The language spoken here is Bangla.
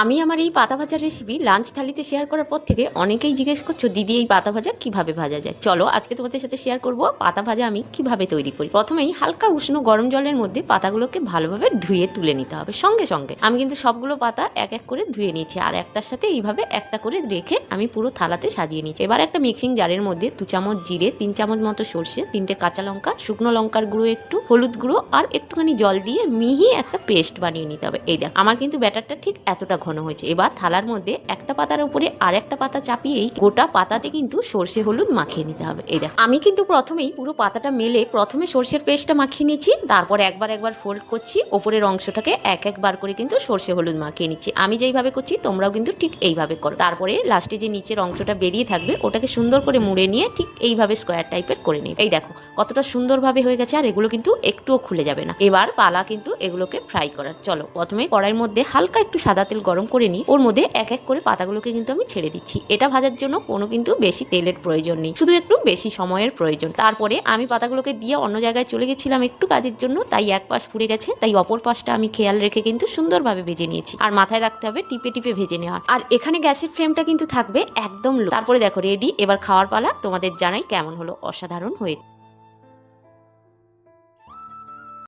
আমি আমার এই পাতা ভাজার রেসিপি লাঞ্চ থালিতে শেয়ার করার পর থেকে অনেকেই জিজ্ঞেস করছো, দিদি এই পাতা ভাজা কিভাবে ভাজা যায়। চলো আজকে তোমাদের সাথে শেয়ার করব পাতা ভাজা আমি কিভাবে তৈরি করি। প্রথমেই হালকা উষ্ণ গরম জলের মধ্যে পাতাগুলোকে ভালোভাবে ধুয়ে তুলে নিতে হবে। সঙ্গে সঙ্গে আমি কিন্তু সবগুলো পাতা এক এক করে ধুয়ে নিয়েছি, আর একটার সাথে এইভাবে একটা করে রেখে আমি পুরো থালাতে সাজিয়ে নিয়েছি। এবার একটা মিক্সিং জারের মধ্যে 2 চামচ জিরে, 3 চামচ মতো সর্ষে, 3টে কাঁচা লঙ্কা, শুকনো লঙ্কার গুঁড়ো একটু, হলুদ গুঁড়ো আর একটুখানি জল দিয়ে মিহি একটা পেস্ট বানিয়ে নিতে হবে। এই দেখ আমার কিন্তু ব্যাটারটা ঠিক এতটা ঘন হয়েছে। এবার থালার মধ্যে একটা পাতার উপরে আর একটা পাতা চাপিয়েই গোটা পাতাতে কিন্তু সর্ষে হলুদ মাখিয়ে নিতে হবে। এই দেখ আমি কিন্তু প্রথমেই পুরো পাতাটা মেলে প্রথমে সর্ষের পেস্টটা মাখিয়ে নিচ্ছি, তারপর একবার ফোল্ড করছি, ওপরের অংশটাকে একবার করে কিন্তু সর্ষে হলুদ মাখিয়ে নিচ্ছি। আমি যেইভাবে করছি তোমরাও কিন্তু ঠিক এইভাবে করো। তারপরে লাস্টে যে নিচের অংশটা বেরিয়ে থাকবে ওটাকে সুন্দর করে মুড়ে নিয়ে ঠিক এইভাবে স্কোয়ার টাইপের করে নিই। এই দেখো কতটা সুন্দরভাবে হয়ে গেছে, আর এগুলো কিন্তু একটুও খুলে যাবে না। এবার পালা কিন্তু এগুলোকে ফ্রাই করার। চলো প্রথমে কড়াইয়ের মধ্যে হালকা একটু সাদা তেল গরম করে নিই, ওর মধ্যে এক এক করে পাতাগুলোকে কিন্তু আমি ছেড়ে দিচ্ছি। এটা ভাজার জন্য কোনো কিন্তু বেশি তেলের প্রয়োজন নেই, শুধু একটু বেশি সময়ের প্রয়োজন। তারপরে আমি পাতাগুলোকে দিয়ে অন্য জায়গায় চলে গেছিলাম একটু কাজের জন্য, তাই এক পাশ পুড়ে গেছে, তাই অপর পাশটা আমি খেয়াল রেখে কিন্তু সুন্দরভাবে ভেজে নিয়েছি। আর মাথায় রাখতে হবে টিপে টিপে ভেজে নেওয়ার। আর এখানে গ্যাসের ফ্লেমটা কিন্তু থাকবে একদম লো। তারপরে দেখো রেডি, এবার খাওয়ার পালা। তোমাদের জানাই কেমন হলো, অসাধারণ হয়েছে।